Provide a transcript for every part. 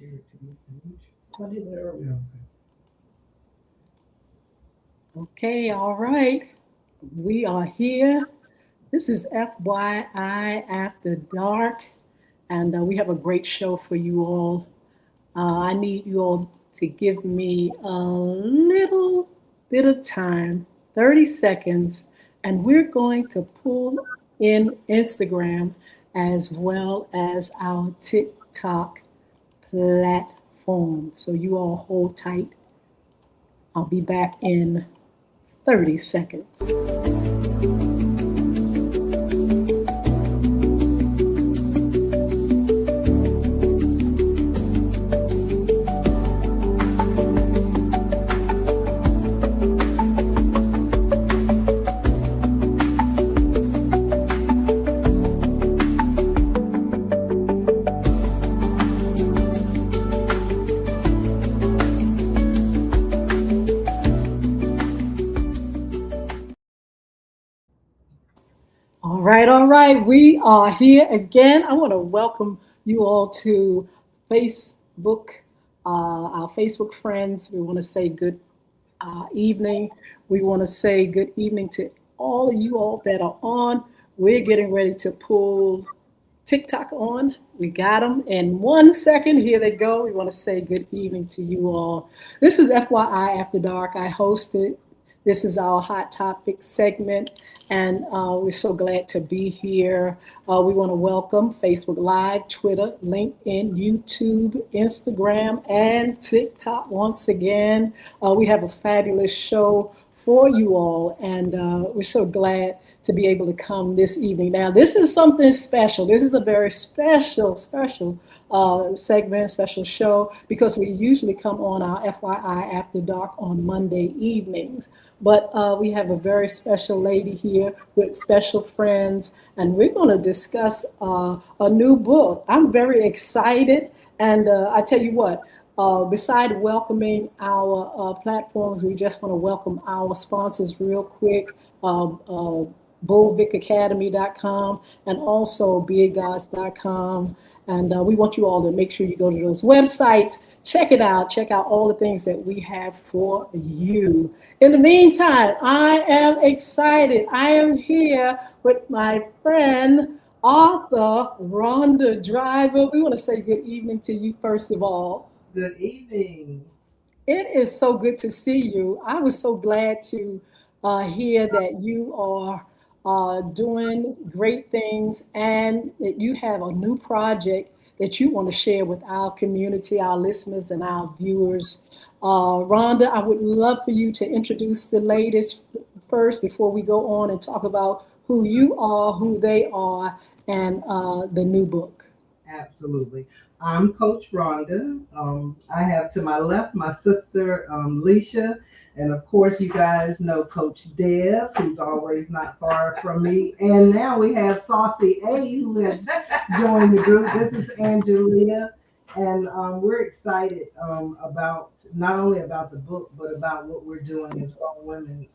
I did that earlier. Okay, all right. We are here. This is FYI After Dark, and we have a great show for you all. I need you all to give me a little bit of time, 30 seconds, and we're going to pull in Instagram as well as our TikTok platform. So you all hold tight. I'll be back in 30 seconds. All right, all right. We are here again. I want to welcome you all to Facebook, our Facebook friends. We want to say good evening. We want to say good evening to all of you all that are on. We're getting ready to pull TikTok on. We got them in 1 second. Here they go. We want to say good evening to you all. This is FYI After Dark. I host it. This is our hot topic segment, and we're so glad to be here. We want to welcome Facebook Live, Twitter, LinkedIn, YouTube, Instagram, and TikTok once again. We have a fabulous show for you all, and we're so glad to be able to come this evening. Now, this is something special. This is a very special segment, special show, because we usually come on our FYI After Dark on Monday evenings. But we have a very special lady here with special friends, and we're going to discuss a new book. I'm very excited, and I tell you what, beside welcoming our platforms, we just want to welcome our sponsors real quick. BullVicAcademy.com and also BigGods.com. And we want you all to make sure you go to those websites, check it out, check out all the things that we have for you. In the meantime, I am excited. I am here with my friend, author RHONDA Driver. We want to say good evening to you, first of all. Good evening. It is so good to see you. I was so glad to hear that you are doing great things and that you have a new project that you want to share with our community, our listeners, and our viewers. Rhonda, I would love for you to introduce the ladies first before we go on and talk about who you are, who they are, and the new book. Absolutely. I'm Coach Rhonda. I have to my left my sister, Leisha. And of course, you guys know Coach Deb, who's always not far from me. And now we have Saucy A, who has joined the group. This is Angelia. And we're excited about not only about the book, but about what we're doing as grown women.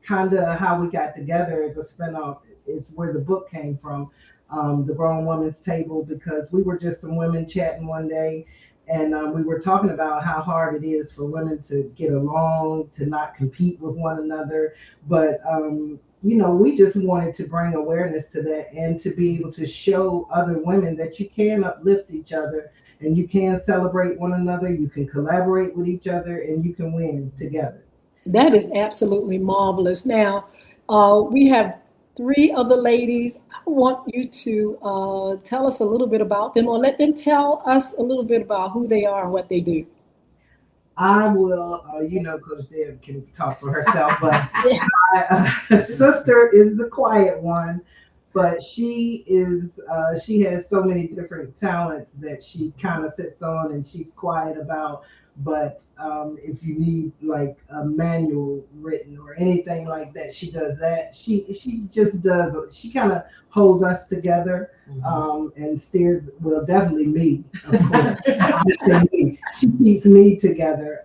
Kind of how we got together as a spinoff is where the book came from, the Grown Women's Table, because we were just some women chatting one day, and we were talking about how hard it is for women to get along, to not compete with one another. But we just wanted to bring awareness to that and to be able to show other women that you can uplift each other and you can celebrate one another, you can collaborate with each other, and you can win together. That is absolutely marvelous. Now, we have three of the ladies. I want you to tell us a little bit about them, or let them tell us a little bit about who they are and what they do. I will, Coach Deb can talk for herself, but my sister is the quiet one, but she has so many different talents that she kind of sits on and she's quiet about. But if you need like a manual written or anything like that, she does that. She just does. She kind of holds us together and steers. Well, definitely me, of course. I say me. She keeps me together.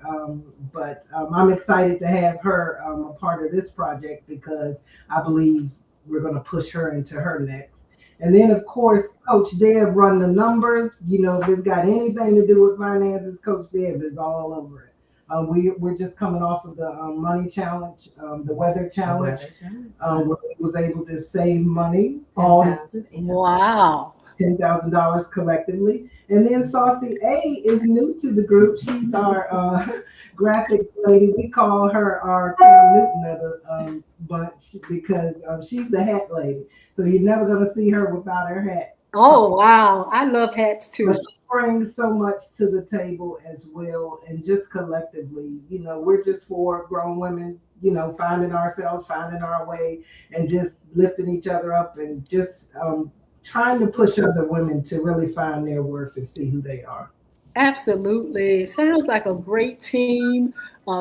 But I'm excited to have her a part of this project because I believe we're going to push her into her next. And then, of course, Coach Deb run the numbers. If it's got anything to do with finances, Coach Deb is all over it. We're just coming off of the money challenge, the weather challenge, where we was able to save money, all Wow. $10,000 collectively. And then Saucy A is new to the group. She's our graphics lady. We call her our Cam Newton of the bunch because she's the hat lady. So you're never going to see her without her hat. Oh, wow. I love hats too. But she brings so much to the table as well. And just collectively, we're just four grown women, finding ourselves, finding our way, and just lifting each other up and just trying to push other women to really find their worth and see who they are. Absolutely. Sounds like a great team.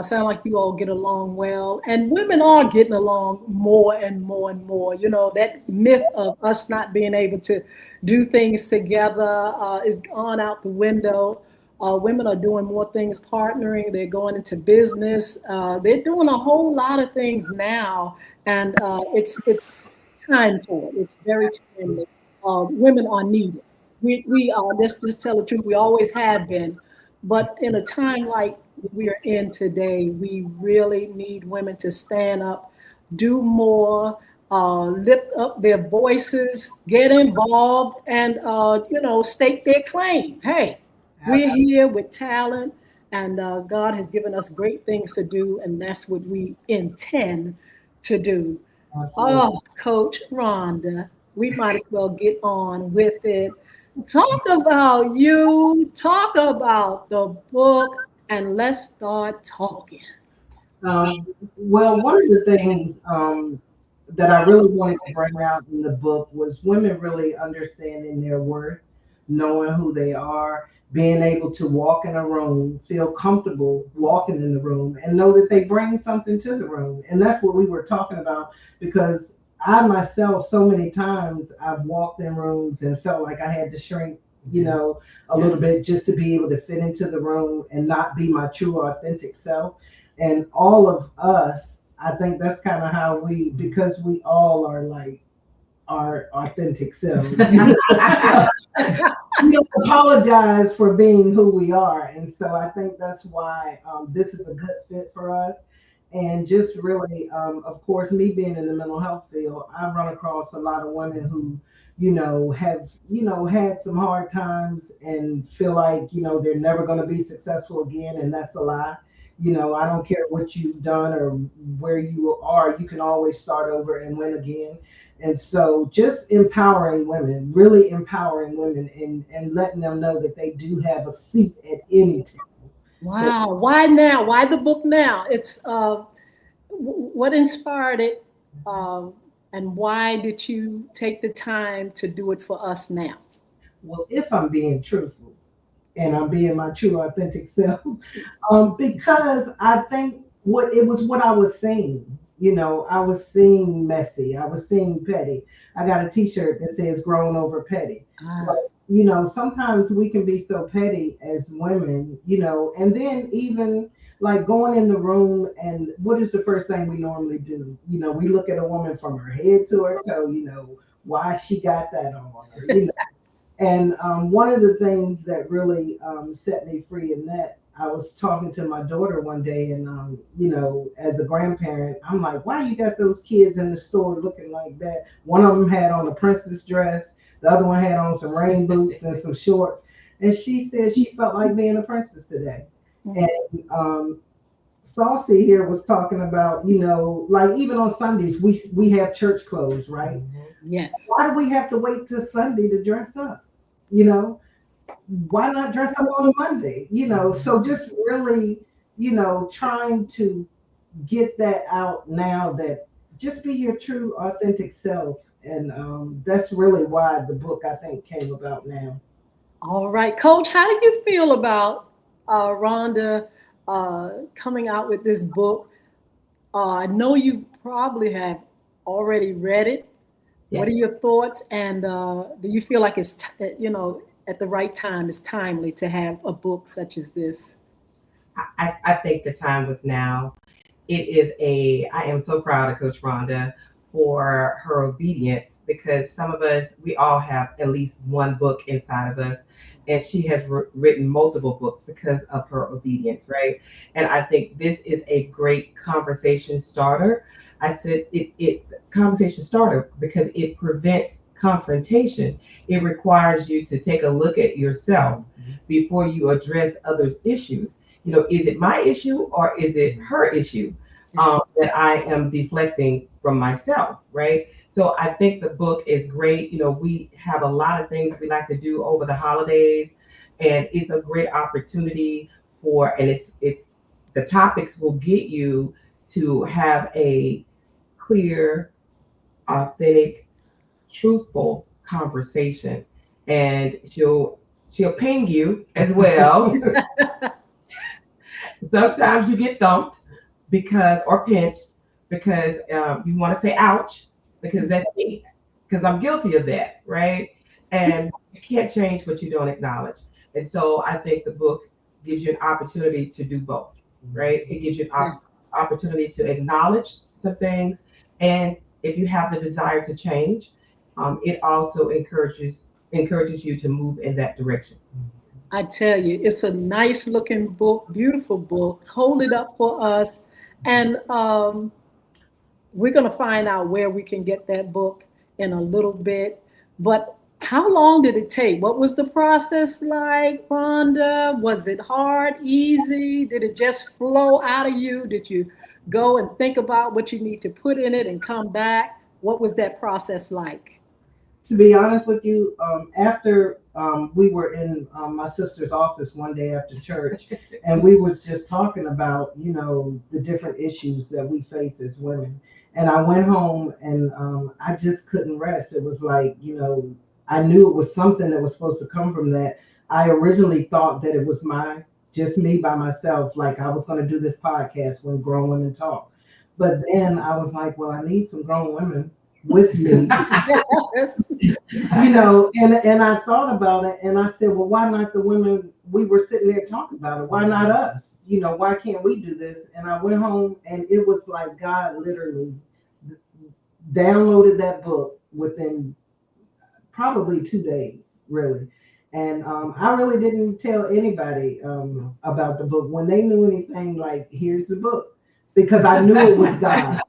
Sound like you all get along well. And women are getting along more and more and more. That myth of us not being able to do things together is gone out the window. Women are doing more things, partnering. They're going into business. They're doing a whole lot of things now. And it's time for it. It's very timely. Women are needed. We are, let's just tell the truth, we always have been. But in a time like we are in today, we really need women to stand up, do more, lift up their voices, get involved, and, stake their claim. Hey, we're here with talent, and God has given us great things to do, and that's what we intend to do. Absolutely. Oh, Coach RHONDA, we might as well get on with it. Talk about you, talk about the book, and let's start talking. Well, one of the things that I really wanted to bring out in the book was women really understanding their worth, knowing who they are, being able to walk in a room, feel comfortable walking in the room, and know that they bring something to the room. And that's what we were talking about because I myself, so many times, I've walked in rooms and felt like I had to shrink, a little bit just to be able to fit into the room and not be my true, authentic self. And all of us, I think that's kind of how because we all are like our authentic selves. We don't apologize for being who we are. And so I think that's why this is a good fit for us. And just really, of course, me being in the mental health field, I've run across a lot of women who, have, had some hard times and feel like, they're never going to be successful again. And that's a lie. I don't care what you've done or where you are, you can always start over and win again. And so just empowering women, really empowering women and letting them know that they do have a seat at any table. Wow. Why now? Why the book now? It's what inspired it, and why did you take the time to do it for us now? Well, if I'm being truthful and I'm being my true authentic self, because I think what I was seeing. I was seeing messy. I was seeing petty. I got a T-shirt that says "Grown Over Petty." But, sometimes we can be so petty as women. And then even like going in the room and what is the first thing we normally do? We look at a woman from her head to her toe. Why she got that on her. And one of the things that really set me free in that, I was talking to my daughter one day, and as a grandparent, I'm like, why you got those kids in the store looking like that? One of them had on a princess dress, the other one had on some rain boots and some shorts, and she said she felt like being a princess today. And Saucy here was talking about, like even on Sundays, we have church clothes, right? Yes. Why do we have to wait till Sunday to dress up? Why not dress up on a Monday? So just really, trying to get that out now that just be your true authentic self. And that's really why the book, I think, came about now. All right, Coach, how do you feel about RHONDA coming out with this book? I know you probably have already read it. Yeah. What are your thoughts? And do you feel like it's, at the right time, it's timely to have a book such as this? I think the time was now. I am so proud of Coach RHONDA for her obedience because some of us, we all have at least one book inside of us. And she has written multiple books because of her obedience, right? And I think this is a great conversation starter. I said it conversation starter because it prevents confrontation. It requires you to take a look at yourself before you address others' issues. Is it my issue or is it her issue that I am deflecting from myself, right? So I think the book is great. We have a lot of things we like to do over the holidays, and it's a great opportunity and it's the topics will get you to have a clear, authentic, truthful conversation, and she'll ping you as well. Sometimes you get thumped or pinched because you want to say ouch because that's me, because I'm guilty of that, right? And you can't change what you don't acknowledge. And so I think the book gives you an opportunity to do both, right? It gives you an opportunity to acknowledge some things, and if you have the desire to change, it also encourages you to move in that direction. I tell you, it's a nice looking book, beautiful book. Hold it up for us. And we're going to find out where we can get that book in a little bit. But how long did it take? What was the process like, Rhonda? Was it hard, easy? Did it just flow out of you? Did you go and think about what you need to put in it and come back? What was that process like? To be honest with you, after we were in my sister's office one day after church, and we was just talking about, the different issues that we face as women. And I went home and I just couldn't rest. It was like, I knew it was something that was supposed to come from that. I originally thought that it was just me by myself, like I was going to do this podcast when Grown Women Talk. But then I was like, well, I need some grown women with me, and I thought about it and I said, well, why not the women we were sitting there talking about it? Why not us? Why can't we do this? And I went home and it was like God literally downloaded that book within probably 2 days, really. And I really didn't tell anybody about the book. When they knew anything, like, here's the book, because I knew it was God.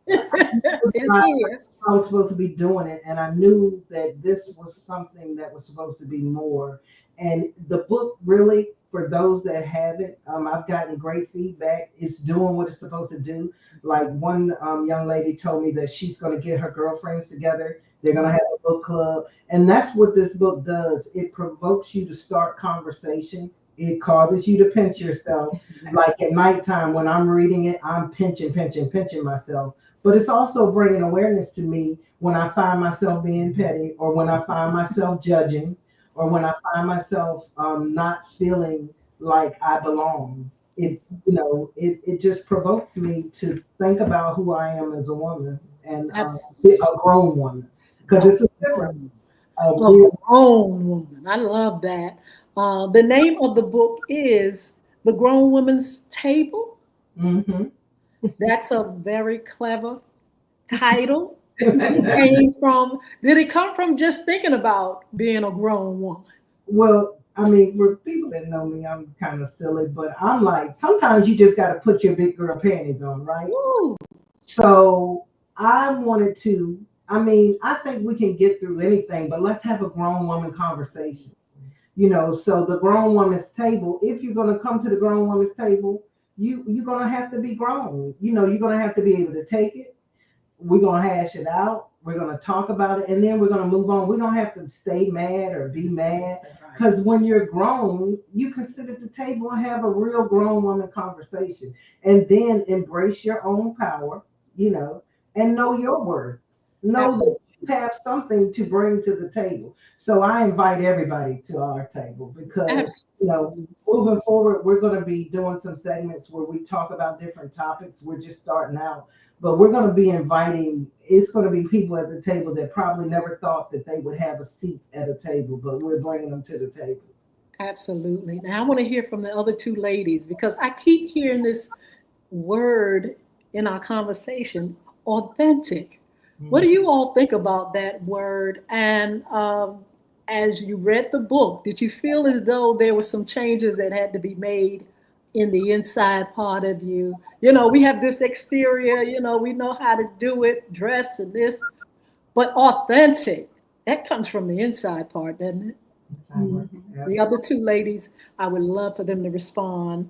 I was supposed to be doing it, and I knew that this was something that was supposed to be more. And the book, really, for those that have it, I've gotten great feedback. It's doing what it's supposed to do. Like one young lady told me that she's going to get her girlfriends together. They're going to have a book club. And that's what this book does. It provokes you to start conversation. It causes you to pinch yourself. Like at nighttime when I'm reading it, I'm pinching myself. But it's also bringing awareness to me when I find myself being petty, or when I find myself judging, or when I find myself not feeling like I belong. It just provokes me to think about who I am as a woman, and a grown woman, because it's a different. A grown woman. I love that. The name of the book is The Grown Woman's Table. Mm-hmm. That's a very clever title. Did it come from just thinking about being a grown woman? Well, I mean, for people that know me, I'm kind of silly, but I'm like, sometimes you just got to put your big girl panties on, right? Ooh. So I wanted to, I think we can get through anything, but let's have a grown woman conversation. So the grown woman's table, if you're going to come to the grown woman's table, you're going to have to be grown. You're going to have to be able to take it. We're going to hash it out. We're going to talk about it, and then we're going to move on. We don't have to stay mad or be mad, because when you're grown, you can sit at the table and have a real grown woman conversation, and then embrace your own power, and know your worth. Know that you have something to bring to the table. So I invite everybody to our table, because, moving forward, we're going to be doing some segments where we talk about different topics. We're just starting out, but we're going to be it's going to be people at the table that probably never thought that they would have a seat at a table, but we're bringing them to the table. Absolutely. Now I want to hear from the other two ladies, because I keep hearing this word in our conversation, authentic. What do you all think about that word? And as you read the book, did you feel as though there were some changes that had to be made in the inside part of you? You know, we have this exterior, you know, we know how to do it, dress and this, but authentic, that comes from the inside part, doesn't it? The other two ladies, I would love for them to respond.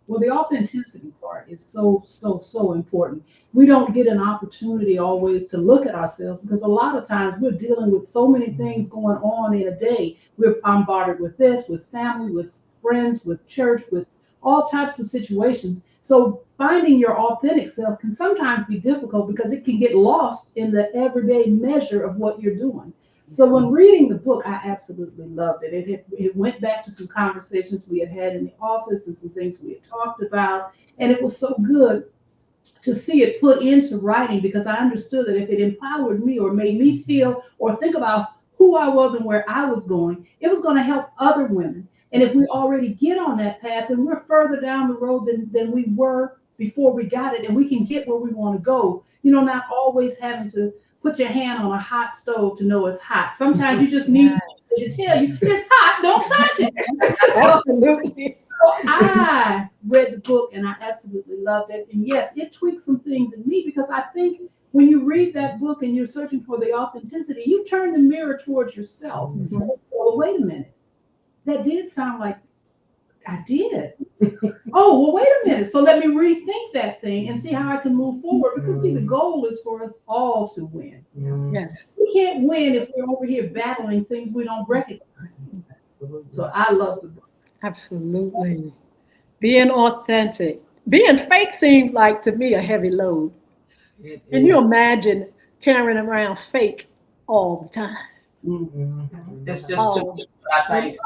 Well, the authenticity part is so important. We don't get an opportunity always to look at ourselves because a lot of times we're dealing with so many things going on in a day. We're bombarded with this, with family, with friends, with church, with all types of situations. So finding your authentic self can sometimes be difficult because it can get lost in the everyday measure of what you're doing. So when reading the book, I absolutely loved it. It went back to some conversations we had in the office and some things we had talked about. And it was so good to see it put into writing because I understood that if it empowered me or made me feel or think about who I was and where I was going, it was going to help other women. And if we already get on that path, then we're further down the road than we were before we got it. And we can get where we want to go, you know, not always having to put your hand on a hot stove to know it's hot. Sometimes you just need somebody to tell you it's hot, don't touch it. Absolutely. So I read the book and I absolutely loved it. And yes, it tweaked some things in me because I think when you read that book and you're searching for the authenticity, you turn the mirror towards yourself. Mm-hmm. Well, wait a minute. That did sound like I did. Oh, well, wait a minute. So let me rethink that thing and see how I can move forward. Because see, the goal is for us all to win. Yes. We can't win if we're over here battling things we don't recognize. So I love the book. Absolutely. Being authentic. Being fake seems like to me a heavy load. Can you imagine carrying around fake all the time? It's just too much, I think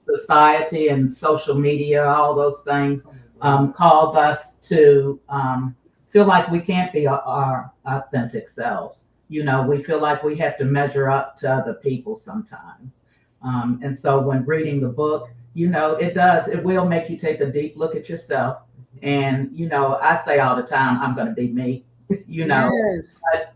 society and social media, all those things, cause us to feel like we can't be our authentic selves. You know, we feel like we have to measure up to other people sometimes. And so when reading the book, you know, it will make you take a deep look at yourself. And, you know, I say all the time, I'm going to be me, you know. Yes. But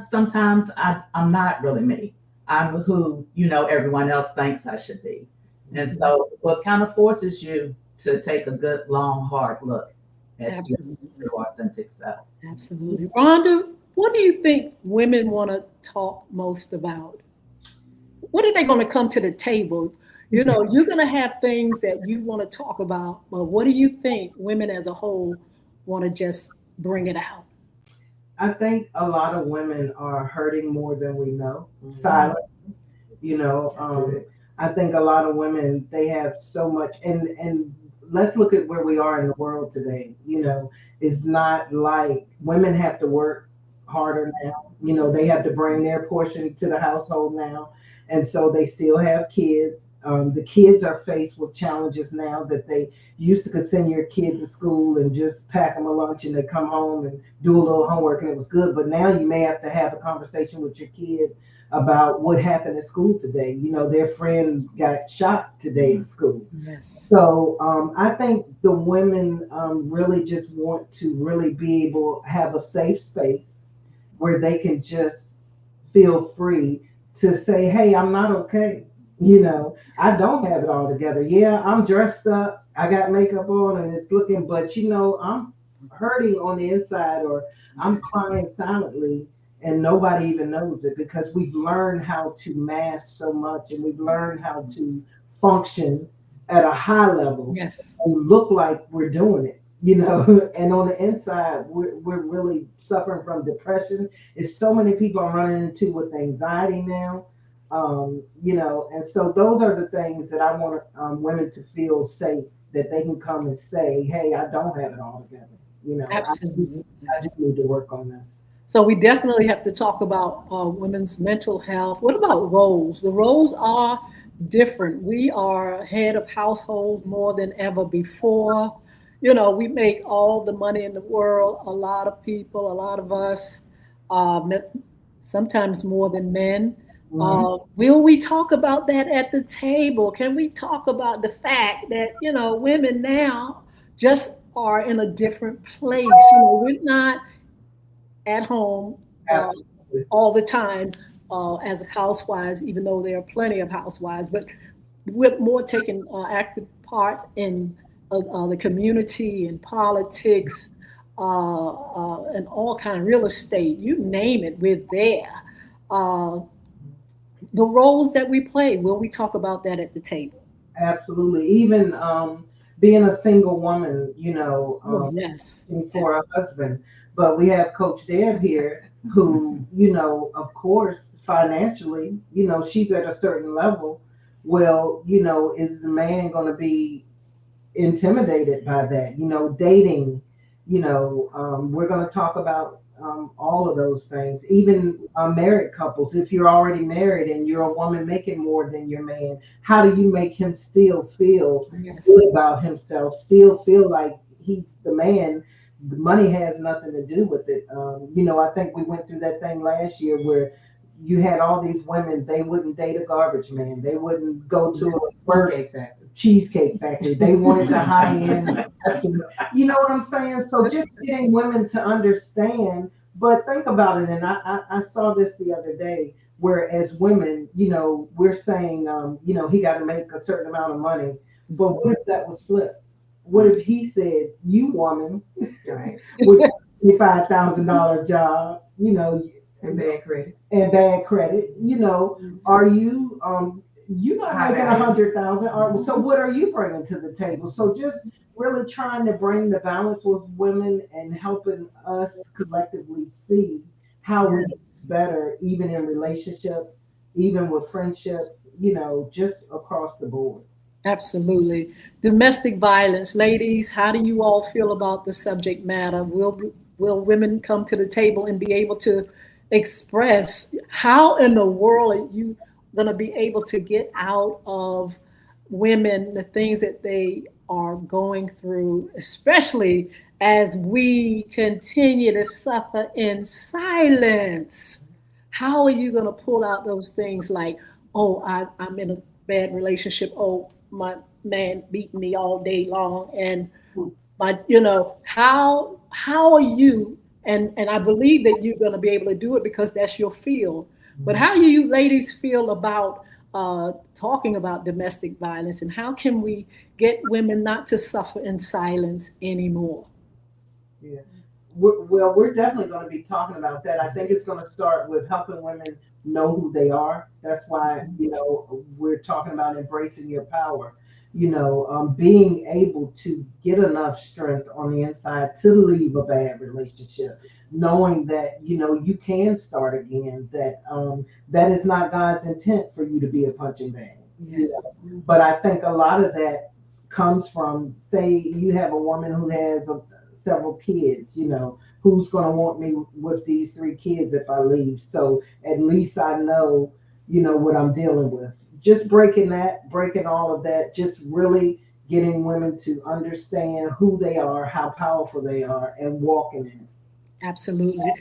sometimes I'm not really me. I'm who, you know, everyone else thinks I should be. And so what kind of forces you to take a good, long, hard look at your authentic self. Absolutely. Rhonda, what do you think women want to talk most about? What are they going to come to the table? You know, you're going to have things that you want to talk about, but what do you think women as a whole want to just bring it out? I think a lot of women are hurting more than we know, silent. You know, I think a lot of women, they have so much, and let's look at where we are in the world today. You know, it's not like women have to work harder now. You know, they have to bring their portion to the household now. And so they still have kids. The kids are faced with challenges now that they used to could send your kid to school and just pack them a lunch and they come home and do a little homework and it was good. But now you may have to have a conversation with your kid about what happened at school today. You know, their friend got shot today at school. Yes. So I think the women really just want to really be able to have a safe space where they can just feel free to say, hey, I'm not okay. You know, I don't have it all together. Yeah, I'm dressed up. I got makeup on and it's looking, but you know, I'm hurting on the inside or I'm crying silently and nobody even knows it because we've learned how to mask so much and we've learned how to function at a high level. Yes. And look like we're doing it, you know, and on the inside, we're really suffering from depression. It's so many people I'm running into with anxiety now. You know, and so those are the things that I want women to feel safe, that they can come and say, hey, I don't have it all together. You know, Absolutely. I just need to work on that. So we definitely have to talk about women's mental health. What about roles? The roles are different. We are head of households more than ever before. You know, we make all the money in the world. A lot of people, a lot of us, sometimes more than men. Will we talk about that at the table? Can we talk about the fact that, you know, women now just are in a different place? You know, we're not at home Absolutely. all the time as housewives, even though there are plenty of housewives, but we're more taking active part in the community and politics and all kind of real estate. You name it, we're there. Uh, the roles that we play, will we talk about that at the table? Absolutely. Even being a single woman, Oh, yes. for a husband. But we have Coach Deb here who, of course, financially, she's at a certain level. Well, is the man going to be intimidated by that? Dating, we're going to talk about all of those things. Even married couples, if you're already married and you're a woman making more than your man, how do you make him still feel Yes. good about himself, still feel like he's the man? The money has nothing to do with it. I think we went through that thing last year where you had all these women, they wouldn't date a garbage man. They wouldn't go to a cheesecake factory. They wanted the high end. You know what I'm saying? So just getting women to understand, but think about it. And I saw this the other day where as women, we're saying, he got to make a certain amount of money. But what if that was flipped? What if he said, you woman, Right. with a $5,000 job, And bad credit. are you, you're not making 100,000. So what are you bringing to the table? So just really trying to bring the balance with women and helping us collectively see how we get better, even in relationships, even with friendships, just across the board. Absolutely. Domestic violence. Ladies, how do you all feel about the subject matter? Will women come to the table and be able to express how in the world are you going to be able to get out of women the things that they are going through, especially as we continue to suffer in silence? How are you going to pull out those things like, oh, I'm in a bad relationship. Oh, my man beat me all day long. And how are you, and I believe that you're going to be able to do it because that's your field. But how do you ladies feel about talking about domestic violence, and how can we get women not to suffer in silence anymore? Yeah. We're definitely going to be talking about that. I think it's going to start with helping women know who they are. That's why, we're talking about embracing your power, being able to get enough strength on the inside to leave a bad relationship, knowing that, you can start again, that that is not God's intent for you to be a punching bag. Yeah. But I think a lot of that comes from, say you have a woman who has several kids, who's going to want me with these 3 kids if I leave. So at least I know, what I'm dealing with. Just breaking all of that, just really getting women to understand who they are, how powerful they are, and walking in it. Absolutely.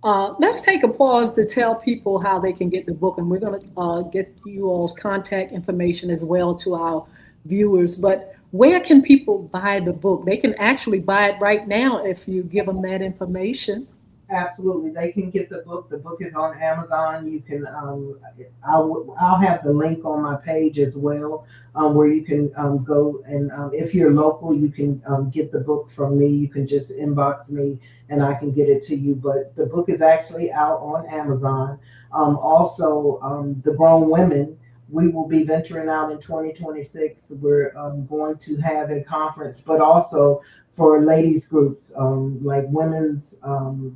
Let's take a pause to tell people how they can get the book, and we're going to get you all's contact information as well to our viewers. But where can people buy the book? They can actually buy it right now if you give them that information. Absolutely, they can get the book. The book is on Amazon. You can, I'll have the link on my page as well, where you can go and if you're local, you can get the book from me. You can just inbox me and I can get it to you. But the book is actually out on Amazon. Also, The Grown Women. We will be venturing out in 2026. We're going to have a conference, but also for ladies groups, like women's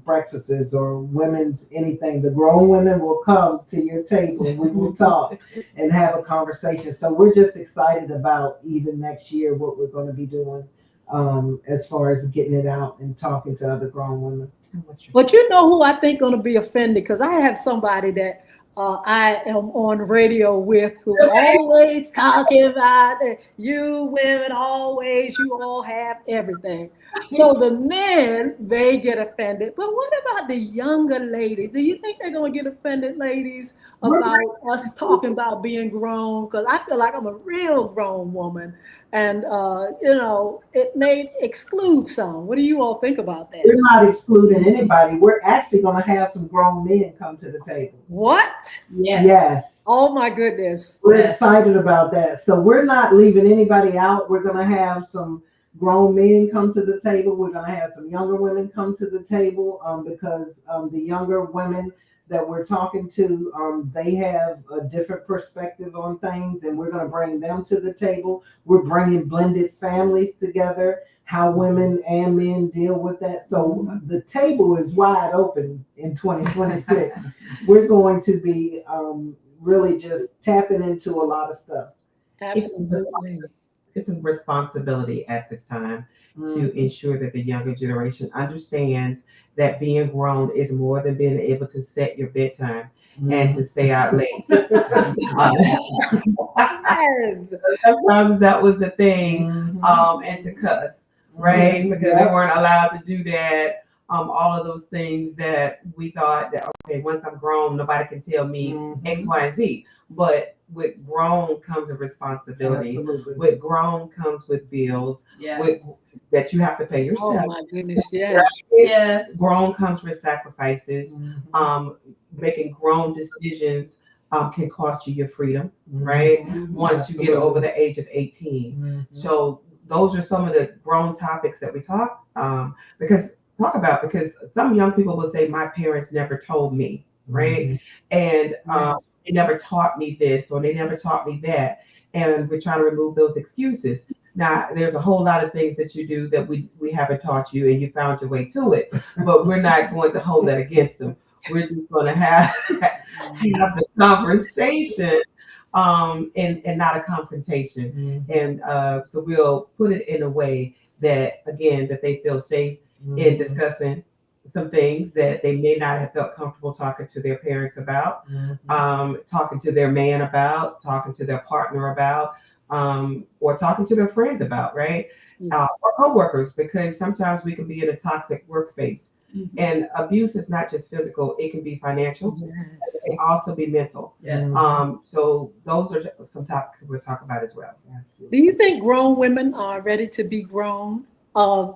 breakfasts or women's anything. The grown women will come to your table and we will talk and have a conversation. So we're just excited about even next year what we're going to be doing as far as getting it out and talking to other grown women. But you know who I think going to be offended? Because I have somebody that I am on radio with, who always talking about you women always, you all have everything. So the men, they get offended. But what about the younger ladies? Do you think they're going to get offended, ladies, about us talking about being grown? Because I feel like I'm a real grown woman. And, it may exclude some. What do you all think about that? We're not excluding anybody. We're actually going to have some grown men come to the table. What? Yes. Oh, my goodness. We're excited about that. So we're not leaving anybody out. We're going to have some grown men come to the table. We're going to have some younger women come to the table because the younger women that we're talking to, they have a different perspective on things, and we're going to bring them to the table. We're bringing blended families together, how women and men deal with that. So the table is wide open in 2026. We're going to be really just tapping into a lot of stuff. Absolutely. It's a responsibility at this time to ensure that the younger generation understands that being grown is more than being able to set your bedtime and to stay out late. Sometimes that was the thing, and to cuss, right? Because they weren't allowed to do that. All of those things that we thought that, okay, once I'm grown, nobody can tell me X, Y, and Z. But with grown comes a responsibility. Absolutely. With grown comes with bills. With that you have to pay yourself. Oh my goodness, yes. Yes. Grown comes with sacrifices. Making grown decisions can cost you your freedom, right? Once you get over the age of 18. So those are some of the grown topics that we talk because some young people will say, my parents never told me, right? And they never taught me this, or they never taught me that. And we're trying to remove those excuses. Now, there's a whole lot of things that you do that we haven't taught you, and you found your way to it. But we're not going to hold that against them. We're just going to have the conversation and not a confrontation. And so we'll put it in a way that, again, that they feel safe in discussing some things that they may not have felt comfortable talking to their parents about, talking to their man about, talking to their partner about, or talking to their friends about, right? Or coworkers, because sometimes we can be in a toxic workspace. And abuse is not just physical, it can be financial. It can also be mental. So those are some topics we'll talk about as well. Do you think grown women are ready to be grown?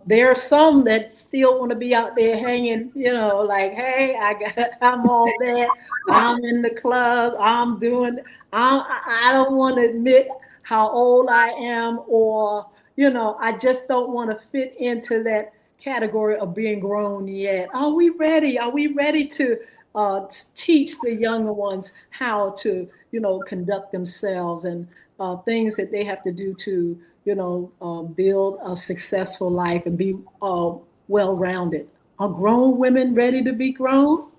There are some that still want to be out there hanging, like, hey, I'm all that. I'm in the club. I don't want to admit how old I am, or, I just don't want to fit into that category of being grown yet. Are we ready? Are we ready to teach the younger ones how to, conduct themselves and things that they have to do to, build a successful life and be well-rounded? Are grown women ready to be grown?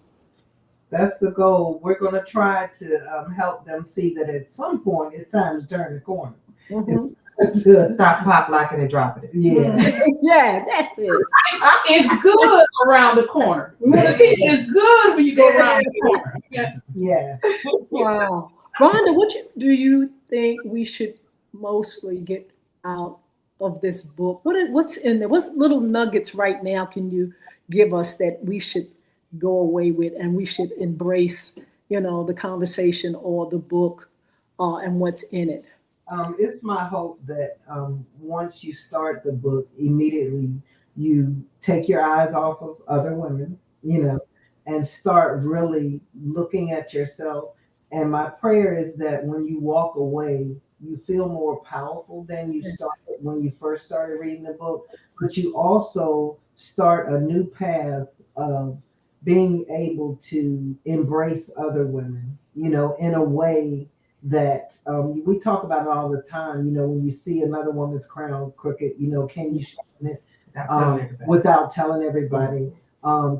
That's the goal. We're going to try to help them see that at some point it's time to turn the corner. Stop pop locking and dropping it. Yeah, that's it. It's good around the corner. It's good when you go around the corner. Yeah. Wow. Rhonda, do you think we should mostly get out of this book? What's in there? What little nuggets right now can you give us that we should go away with and we should embrace, the conversation or the book and what's in it? It's my hope that once you start the book, immediately you take your eyes off of other women, and start really looking at yourself. And my prayer is that when you walk away, you feel more powerful than you started when you first started reading the book, but you also start a new path of being able to embrace other women, in a way that we talk about it all the time. When you see another woman's crown crooked, can you shine it without telling everybody?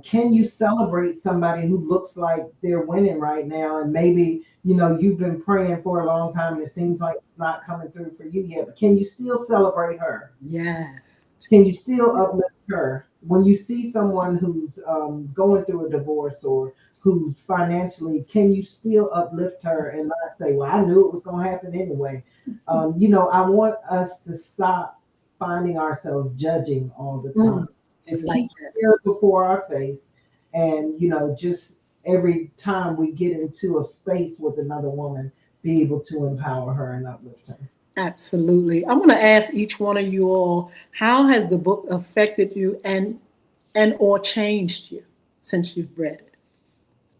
Can you celebrate somebody who looks like they're winning right now, and maybe you've been praying for a long time and it seems like it's not coming through for you yet, but can you still celebrate her? Yes. Can you still uplift her when you see someone who's going through a divorce, or who's financially, can you still uplift her and not say, well, I knew it was going to happen anyway. I want us to stop finding ourselves judging all the time. Just keep it before our face. And, just every time we get into a space with another woman, be able to empower her and uplift her. Absolutely. I want to ask each one of you all, how has the book affected you and or changed you since you've read it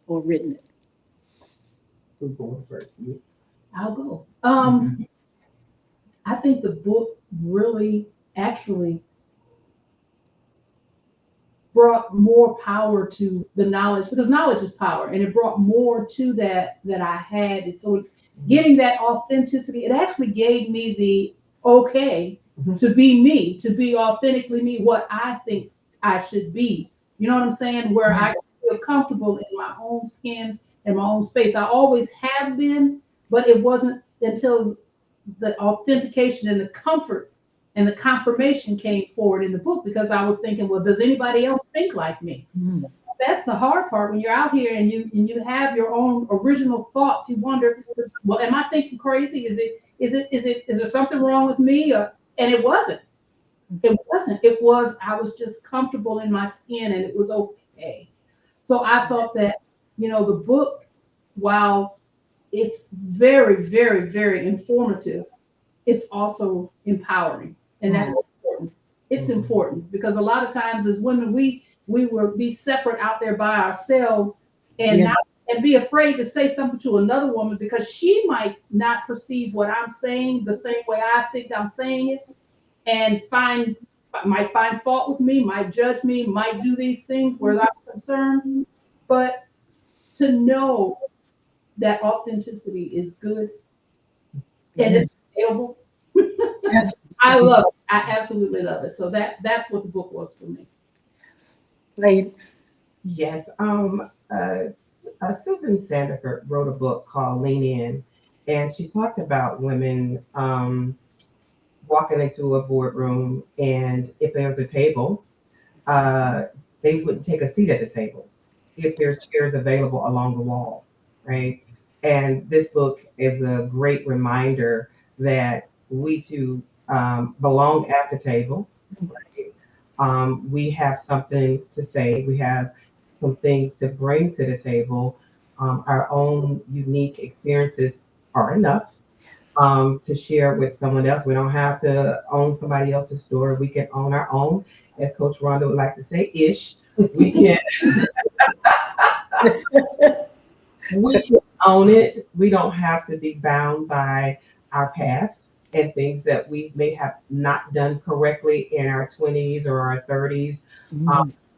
or written it? Who's going first? You? I'll go. I think the book really actually brought more power to the knowledge, because knowledge is power, and it brought more to that I had. And so getting that authenticity, it actually gave me the okay to be me, to be authentically me, what I think I should be. You know what I'm saying? Where I feel comfortable in my own skin and my own space. I always have been, but it wasn't until the authentication and the comfort and the confirmation came forward in the book, because I was thinking, well, does anybody else think like me? That's the hard part when you're out here and you have your own original thoughts. You wonder, well, am I thinking crazy? Is there something wrong with me? And it wasn't. It wasn't. It was, I was just comfortable in my skin and it was okay. So I thought that, the book, while it's very, very, very informative, it's also empowering. And that's important. It's important because a lot of times as women, we will be separate out there by ourselves and and be afraid to say something to another woman because she might not perceive what I'm saying the same way I think I'm saying it, and might find fault with me, might judge me, might do these things where I'm concerned. But to know that authenticity is good and it's available. I love it. I absolutely love it. So that's what the book was for me. Ladies. Yes. Susan Sandiford wrote a book called Lean In, and she talked about women walking into a boardroom, and if there was a table, they wouldn't take a seat at the table if there's chairs available along the wall, right? And this book is a great reminder that we too belong at the table. Right? We have something to say. We have some things to bring to the table. Our own unique experiences are enough to share with someone else. We don't have to own somebody else's story. We can own our own, as Coach RHONDA would like to say, ish. We can we can own it. We don't have to be bound by our past and things that we may have not done correctly in our 20s or our 30s.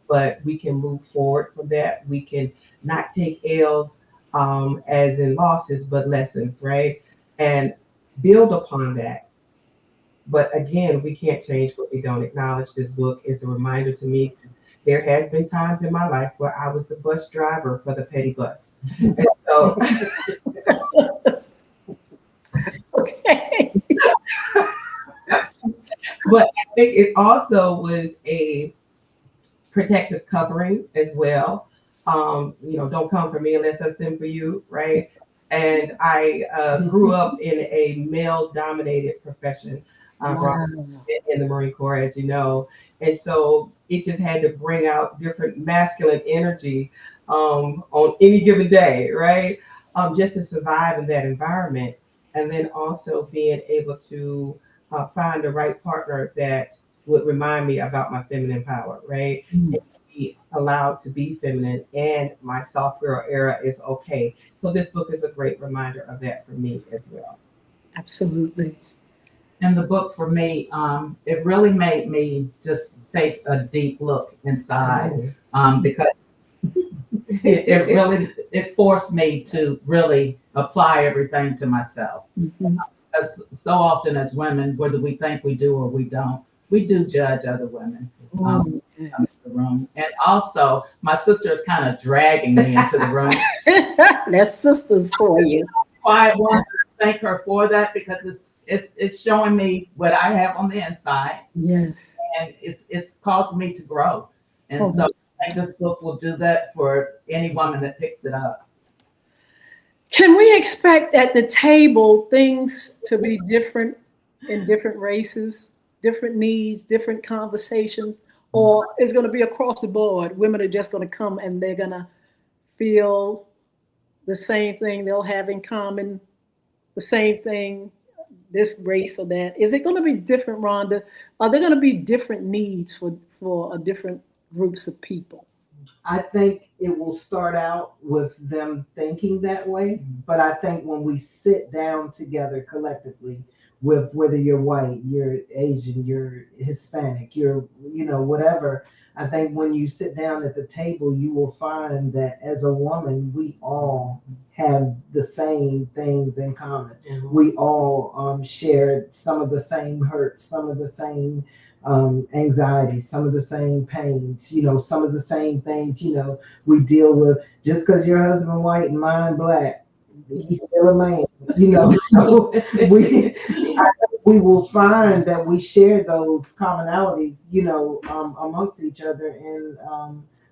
But we can move forward from that. We can not take L's as in losses, but lessons, right? And build upon that. But again, we can't change what we don't acknowledge. This book is a reminder to me. There has been times in my life where I was the bus driver for the petty bus. And so, Okay. but I think it also was a protective covering as well. Don't come for me unless I send for you, right? And I grew up in a male-dominated profession in the Marine Corps, as you know. And so it just had to bring out different masculine energy on any given day, right? Just to survive in that environment. And then also being able to find the right partner that would remind me about my feminine power, right? And be allowed to be feminine, and my soft girl era is okay. So this book is a great reminder of that for me as well. Absolutely. And the book for me, it really made me just take a deep look inside because it forced me to really apply everything to myself. Because so often as women, whether we think we do or we don't, we do judge other women in the room. And also, my sister is kind of dragging me into the room. That's sisters for you. I want to thank her for that because it's showing me what I have on the inside. Yes. And it's caused me to grow. And so think this book will do that for any woman that picks it up. Can we expect at the table things to be different in different races, different needs, different conversations, or is going to be across the board? Women are just going to come and they're going to feel the same thing, they'll have in common the same thing, this race or that. Is it going to be different, Rhonda? Are there going to be different needs for different groups of people? I think it will start out with them thinking that way, but I think when we sit down together collectively, with whether you're white, you're Asian, you're Hispanic, you're, whatever, I think when you sit down at the table, you will find that as a woman, we all have the same things in common. Mhm. We all share some of the same hurts, some of the same anxiety, some of the same pains, some of the same things, we deal with. Just because your husband white and mine black, he's still a man, so we will find that we share those commonalities, amongst each other. And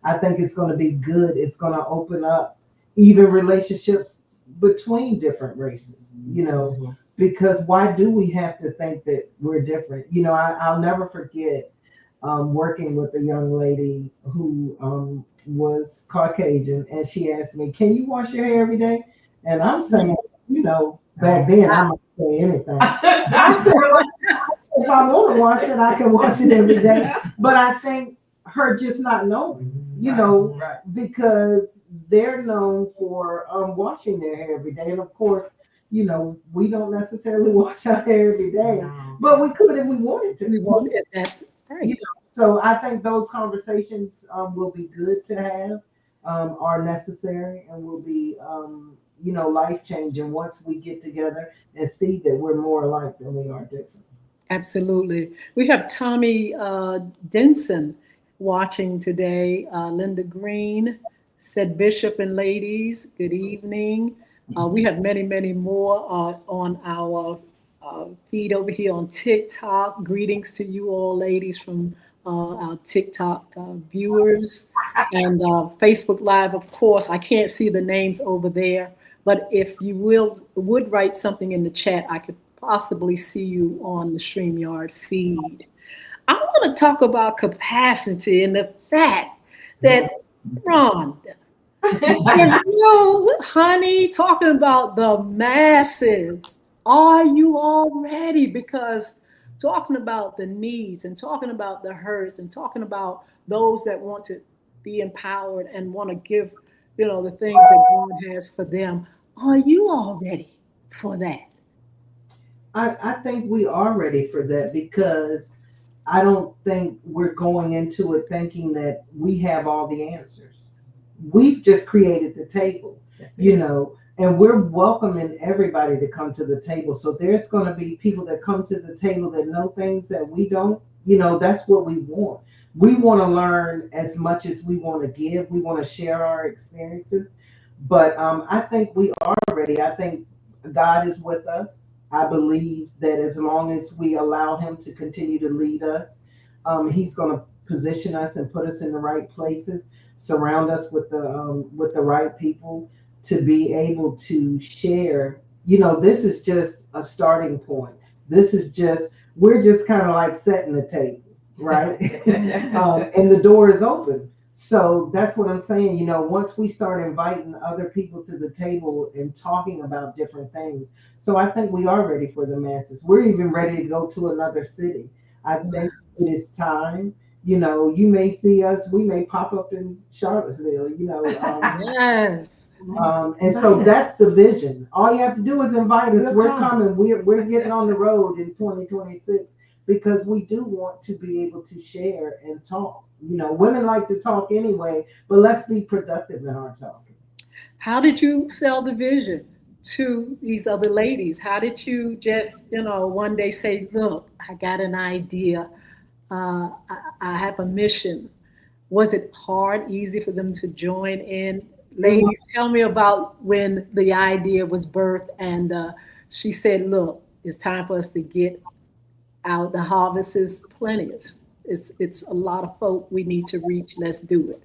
I think it's going to be good. It's going to open up even relationships between different races, Mhm. because why do we have to think that we're different? I'll never forget working with a young lady who was Caucasian, and she asked me, "Can you wash your hair every day?" And I'm saying, back then I might say anything. I said, if I want to wash it, I can wash it every day. But I think her just not knowing, Right. because they're known for washing their hair every day. And of course, we don't necessarily wash our hair every day, No. but we could if we wanted to. We want it. That's right. So I think those conversations will be good to have, are necessary, and will be, life changing once we get together and see that we're more alike than we are different. Absolutely. We have Tommy Denson watching today. Linda Green said, Bishop and ladies, good evening. We have many, many more on our feed over here on TikTok. Greetings to you all, ladies, from our TikTok viewers. And Facebook Live, of course, I can't see the names over there, but if you would write something in the chat, I could possibly see you on the StreamYard feed. I want to talk about capacity and the fact that, Ron, honey, talking about the masses, are you all ready? Because talking about the needs and talking about the hurts and talking about those that want to be empowered and want to give, the things that God has for them, are you all ready for that? I think we are ready for that, because I don't think we're going into it thinking that we have all the answers. We've just created the table, and we're welcoming everybody to come to the table. So there's going to be people that come to the table that know things that we don't, that's what we want. We want to learn as much as we want to give. We want to share our experiences. But I think we are ready. I think God is with us. I believe that as long as we allow him to continue to lead us, he's going to position us and put us in the right places, surround us with the right people to be able to share. This is just a starting point. We're just kind of like setting the table, right? And the door is open. So that's what I'm saying. Once we start inviting other people to the table and talking about different things. So I think we are ready for the masses. We're even ready to go to another city. I think it is time. You may see us, we may pop up in Charlottesville, Yes. and so that's the vision. All you have to do is invite us. We're coming. We're getting on the road in 2026, because we do want to be able to share and talk. Women like to talk anyway, but let's be productive in our talking. How did you sell the vision to these other ladies? How did you just, one day say, look, I got an idea. I have a mission. Was it hard, easy for them to join in? Ladies, tell me about when the idea was birthed and she said, look, it's time for us to get out. The harvest is plenteous. It's a lot of folk we need to reach. Let's do it.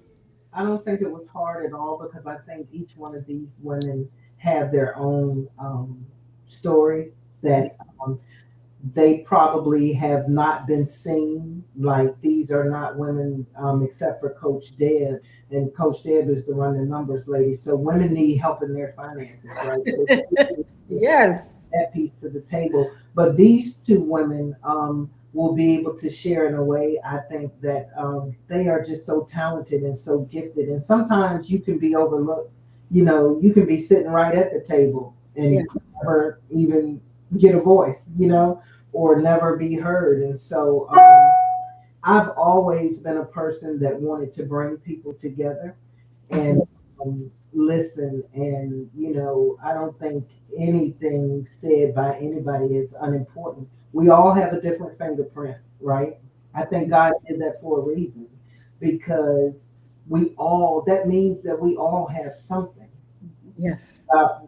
I don't think it was hard at all because I think each one of these women have their own stories that they probably have not been seen. Like these are not women, except for Coach Deb, and Coach Deb is the run the numbers lady. So women need help in their finances, right? So Yes. that piece to the table. But these two women will be able to share in a way. I think that they are just so talented and so gifted. And sometimes you can be overlooked. You know, you can be sitting right at the table and Yes. never even get a voice, or never be heard. And so I've always been a person that wanted to bring people together and listen. And, I don't think anything said by anybody is unimportant. We all have a different fingerprint, right? I think God did that for a reason because that means that we all have something Yes.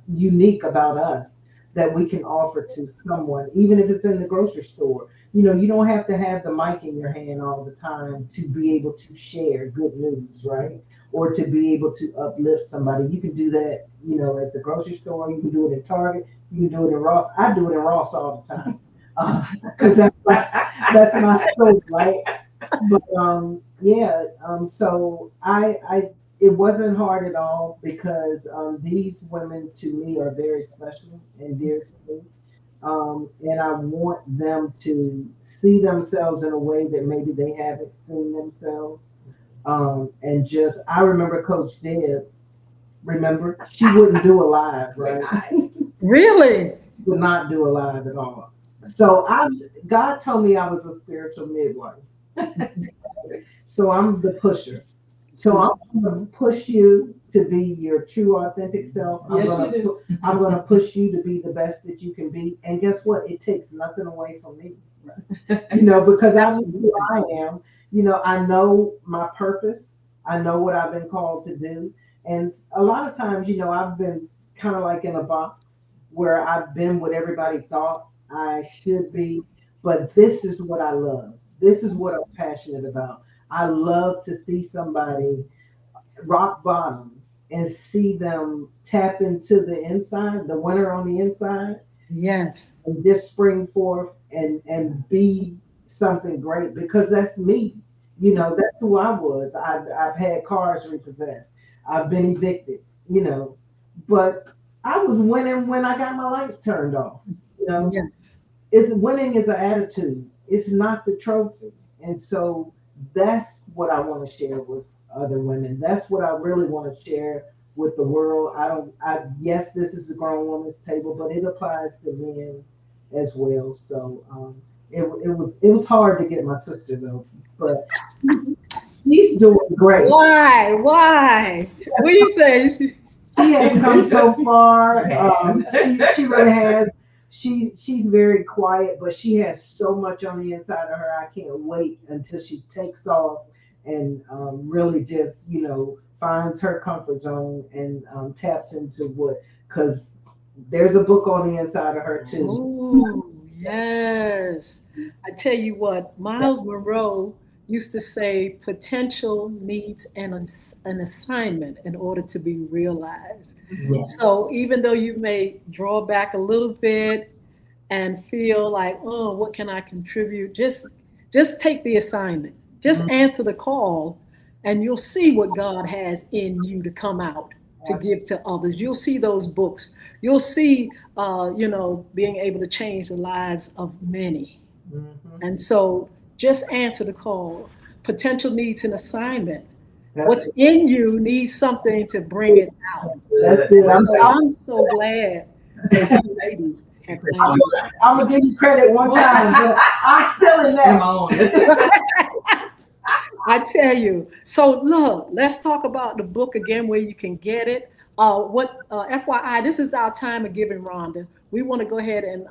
unique about us that we can offer to someone, even if it's in the grocery store. You don't have to have the mic in your hand all the time to be able to share good news, right? Or to be able to uplift somebody. You can do that, at the grocery store. You can do it at Target. You can do it in Ross. I do it in Ross all the time because that's my scope, right? But yeah. So I it wasn't hard at all because these women to me are very special and dear to me. And I want them to see themselves in a way that maybe they haven't seen themselves. And just, I remember Coach Deb, she wouldn't do a live, right? Really? Would not do a live at all. So God told me I was a spiritual midwife. So I'm the pusher. So I'm going to push you to be your true, authentic self. I'm going to push you to be the best that you can be. And guess what? It takes nothing away from me. Because I know who I am. I know my purpose. I know what I've been called to do. And a lot of times, I've been kind of like in a box where I've been what everybody thought I should be. But this is what I love. This is what I'm passionate about. I love to see somebody rock bottom and see them tap into the inside, the winner on the inside. Yes. And just spring forth and be something great because that's me. That's who I was. I've had cars repossessed. I've been evicted, but I was winning when I got my lights turned off. Yes. Winning is an attitude. It's not the trophy. And so that's what I want to share with other women. That's what I really want to share with the world. Yes, this is the grown woman's table, but it applies to men as well. So it was hard to get my sister though, but she's doing great. Why? What do you say? She has come so far. She really has. She's very quiet, but she has so much on the inside of her. I can't wait until she takes off and really just, finds her comfort zone and taps into because there's a book on the inside of her too. Ooh, yes. I tell you what, Miles Monroe used to say potential needs an assignment in order to be realized. Yes. So even though you may draw back a little bit and feel like, oh, what can I contribute? Just take the assignment. Just answer the call and you'll see what God has in you to come out to give to others. You'll see those books. You'll see, being able to change the lives of many. Mm-hmm. And so just answer the call. Potential needs an assignment. What's in you needs something to bring it out. That's good. I'm so glad that you ladies have done that. I'm going to give you credit one time, but I'm still in that. I tell you. So look, let's talk about the book again, where you can get it. FYI, this is our time of giving, Rhonda. We want to go ahead and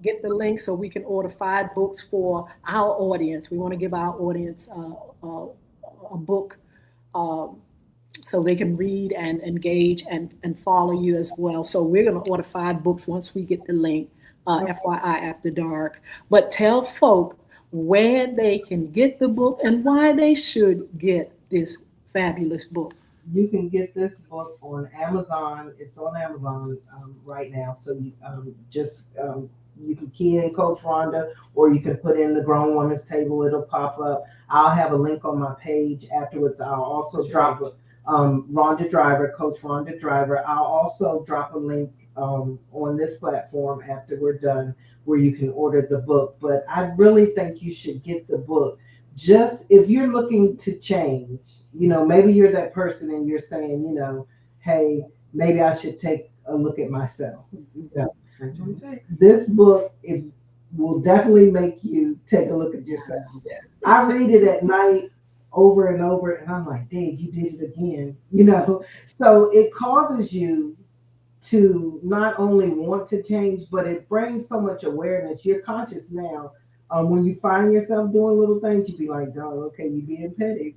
get the link so we can order 5 books for our audience. We want to give our audience a book so they can read and engage and follow you as well. So we're going to order 5 books once we get the link, FYI After Dark. But tell folk where they can get the book and why they should get this fabulous book? You can get this book on Amazon. It's on Amazon right now. So you can key in Coach Rhonda, or you can put in the Grown Women's Table. It'll pop up. I'll have a link on my page afterwards. I'll also drop Rhonda Driver, Coach Rhonda Driver. I'll also drop a link on this platform after we're done, where you can order the book. But I really think you should get the book. Just if you're looking to change, maybe you're that person and you're saying, hey, maybe I should take a look at myself. This book will definitely make you take a look at yourself. I read it at night over and over, and I'm like, Dave, you did it again. So it causes you to not only want to change, but it brings so much awareness. You're conscious now. When you find yourself doing little things, you be like, "Oh, okay, you being petty."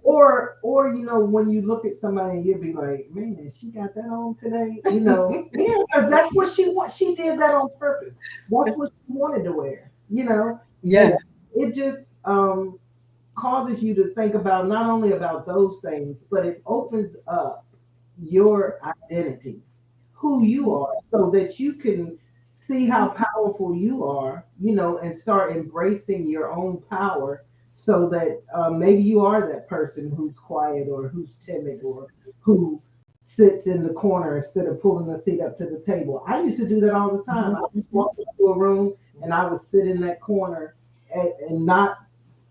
Or when you look at somebody, you'll be like, "Man, she got that on today." Yeah, because that's what she wants. She did that on purpose. That's what she wanted to wear. Yes. It just causes you to think about not only about those things, but it opens up your identity, who you are, so that you can see how powerful you are, and start embracing your own power, so that maybe you are that person who's quiet, or who's timid, or who sits in the corner instead of pulling the seat up to the table. I used to do that all the time. I would walk into a room and I would sit in that corner and not,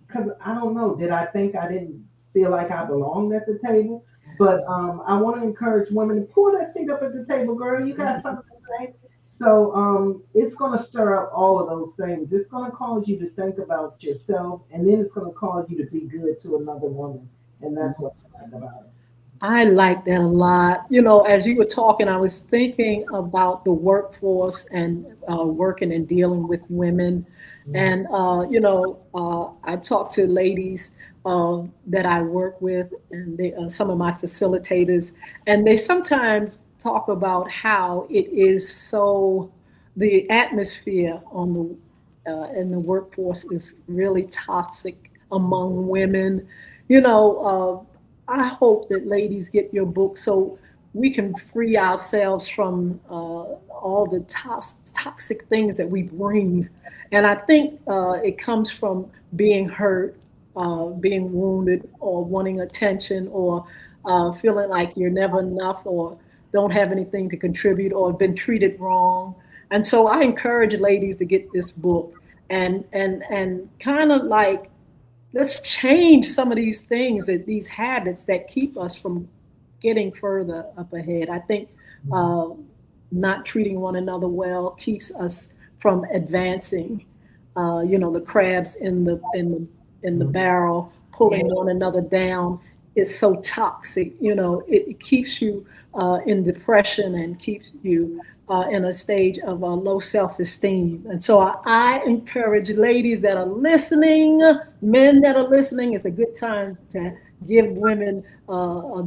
because I don't know, did I think I didn't feel like I belonged at the table? But I want to encourage women to pull that seat up at the table, girl. You got something to say. So it's going to stir up all of those things. It's going to cause you to think about yourself, and then it's going to cause you to be good to another woman. And that's what I like about it. I like that a lot. As you were talking, I was thinking about the workforce and working and dealing with women. And, I talk to ladies that I work with, and some of my facilitators, and they sometimes talk about how it is the atmosphere in the workforce is really toxic among women. I hope that ladies get your book so we can free ourselves from all the toxic things that we bring. And I think it comes from being hurt, being wounded, or wanting attention, or feeling like you're never enough, or don't have anything to contribute, or been treated wrong. And so I encourage ladies to get this book and kind of like, let's change some of these things, these habits that keep us from getting further up ahead. I think not treating one another well keeps us from advancing. The crabs in the barrel, pulling one another down is so toxic. It keeps you in depression and keeps you in a stage of low self-esteem. And so I encourage ladies that are listening, men that are listening, it's a good time to give women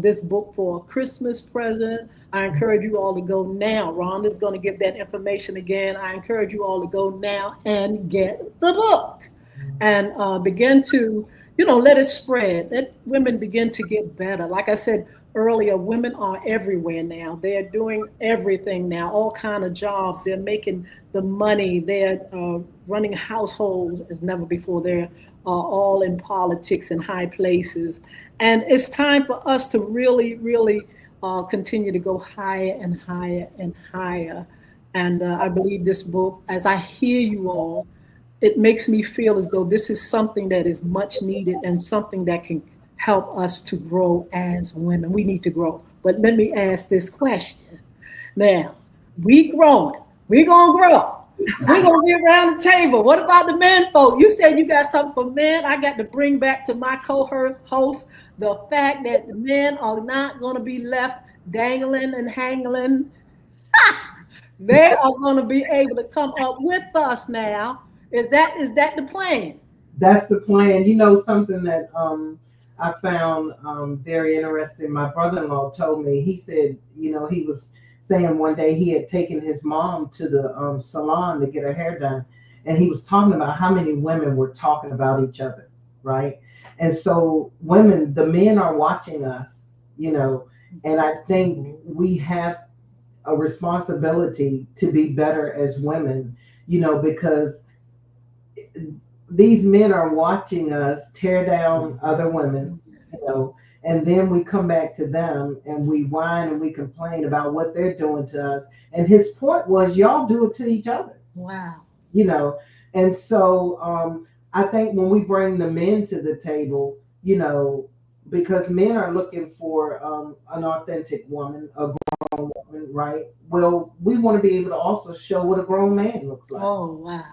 this book for a Christmas present. I encourage you all to go now. Rhonda's going to give that information again. I encourage you all to go now and get the book and begin to, let it spread. Let women begin to get better. Like I said earlier, women are everywhere now. They're doing everything now, all kind of jobs. They're making the money. They're running households as never before. They're all in politics and high places. And it's time for us to really, really continue to go higher and higher and higher. And I believe this book, as I hear you all, it makes me feel as though this is something that is much needed and something that can help us to grow as women. We need to grow. But let me ask this question. Now, we growing. We're going to grow. We're going to be around the table. What about the men folk? You said you got something for men. I got to bring back to my co-host the fact that the men are not going to be left dangling and hangling. They are going to be able to come up with us now. Is that the plan? That's the plan. Something that I found very interesting. My brother-in-law told me, he said, he was saying one day he had taken his mom to the salon to get her hair done. And he was talking about how many women were talking about each other. right? And so women, the men are watching us, and I think we have a responsibility to be better as women, because these men are watching us tear down other women, and then we come back to them and we whine and we complain about what they're doing to us. And his point was, y'all do it to each other. Wow. And so I think when we bring the men to the table, because men are looking for an authentic woman, a grown woman, right? Well, we want to be able to also show what a grown man looks like. Oh,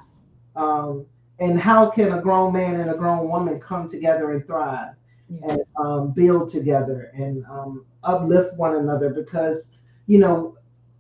wow. And how can a grown man and a grown woman come together and thrive and build together and uplift one another? Because,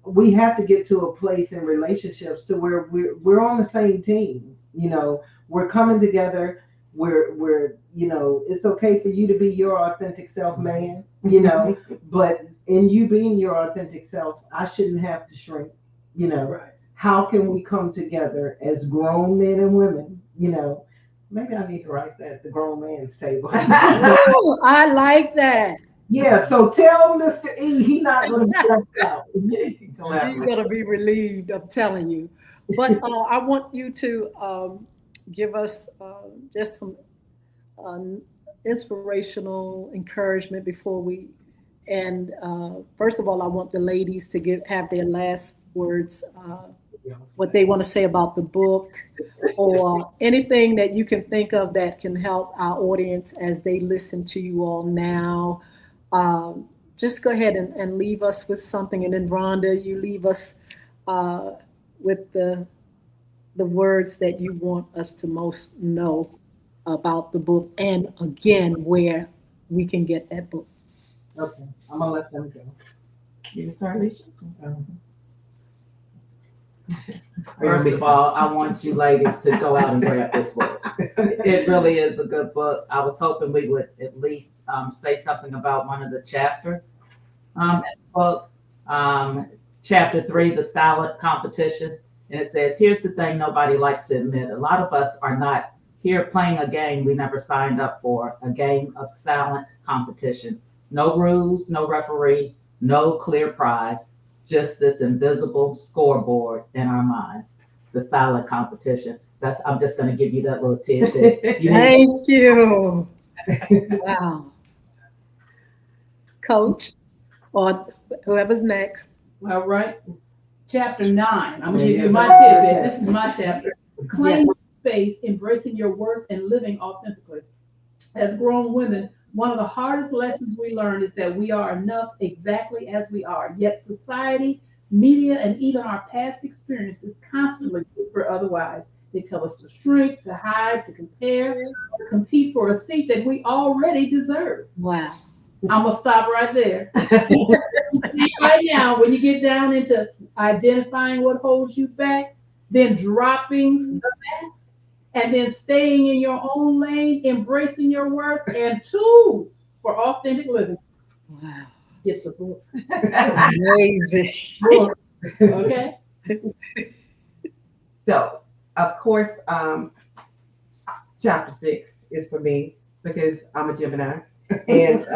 we have to get to a place in relationships to where we're on the same team. We're coming together. We're it's okay for you to be your authentic self, man. But in you being your authentic self, I shouldn't have to shrink. Right. How can we come together as grown men and women? Maybe I need to write that, the grown man's table. Oh, I like that. Yeah, so tell Mr. E he's not going to be left out. He's going to be relieved, I'm telling you. But I want you to give us just some inspirational encouragement before we end. First of all, I want the ladies to have their last words, what they want to say about the book, or anything that you can think of that can help our audience as they listen to you all now. Just go ahead and leave us with something, and then Rhonda, you leave us with the words that you want us to most know about the book, and again where we can get that book. Okay, I'm gonna let them go. You can start, Alicia. First of all, I want you ladies to go out and grab this book. It really is a good book. I was hoping we would at least say something about one of the chapters. Book, chapter 3, the silent competition. And it says, here's the thing nobody likes to admit. A lot of us are not here playing a game we never signed up for, a game of silent competition. No rules, no referee, no clear prize, just this invisible scoreboard in our minds. The silent competition. I'm just going to give you that little tidbit. Thank you. Wow. Coach, or whoever's next. All right. Chapter 9. I'm going to give you my tidbit. This is my chapter. Claim space, embracing your worth, and living authentically. As grown women, one of the hardest lessons we learn is that we are enough exactly as we are. Yet society, media, and even our past experiences constantly whisper otherwise. They tell us to shrink, to hide, to compare, to compete for a seat that we already deserve. Wow. I'm going to stop right there. Right now, when you get down into identifying what holds you back, then dropping the mask, and then staying in your own lane, embracing your worth, and tools for authentic living. Wow. Get the book. Amazing. Okay? So, of course, chapter 6 is for me because I'm a Gemini. And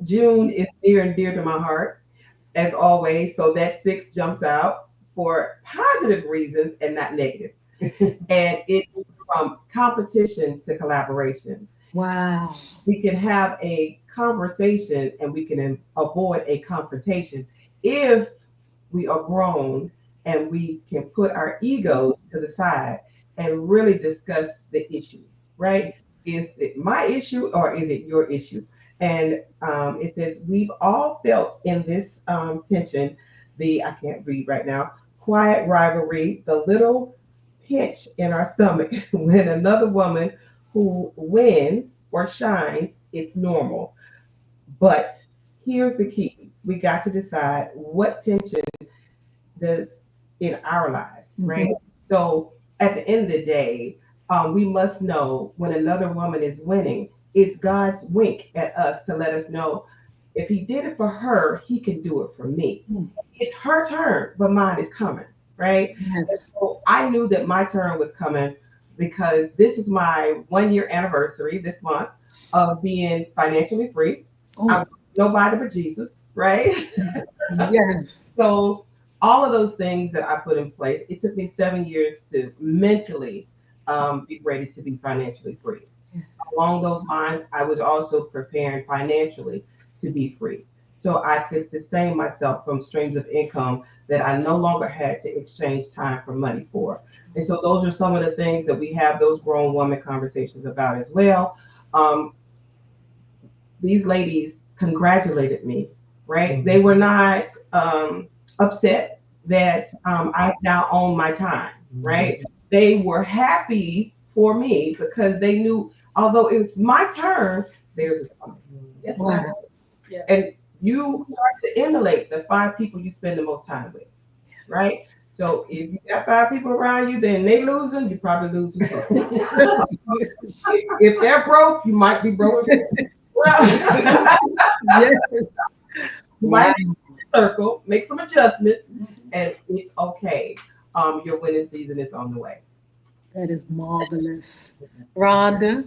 June is near and dear to my heart, as always. So that 6 jumps out for positive reasons and not negative. And it's from competition to collaboration. Wow. We can have a conversation and we can avoid a confrontation if we are grown and we can put our egos to the side and really discuss the issue, right? Is it my issue or is it your issue? And it says, we've all felt in this tension, I can't read right now, quiet rivalry, the little pinch in our stomach when another woman who wins or shines, it's normal. But here's the key. We got to decide what tension does in our lives, right? So at the end of the day, we must know when another woman is winning, it's God's wink at us to let us know if he did it for her, he can do it for me. It's her turn, but mine is coming, right? Yes. So I knew that my turn was coming because this is my 1 year anniversary this month of being financially free. Oh. I'm nobody but Jesus, right? Yes. So all of those things that I put in place, it took me 7 years to mentally be ready to be financially free. Along those lines, I was also preparing financially to be free. So I could sustain myself from streams of income that I no longer had to exchange time for money for. And so those are some of the things that we have those grown woman conversations about as well. Um, these ladies congratulated me, right? They were not upset that I now own my time, right? They were happy for me because they knew, although it's my turn, theirs is coming. Yes, Wow. ma'am. Yeah. And you start to emulate the 5 people you spend the most time with, right? So if you got 5 people around you, then they losing, you probably losing. If they're broke, you might be broke. Well, Yes. might be in a circle, make some adjustments, and it's okay. Your winning season is on the way. That is marvelous. Rhonda?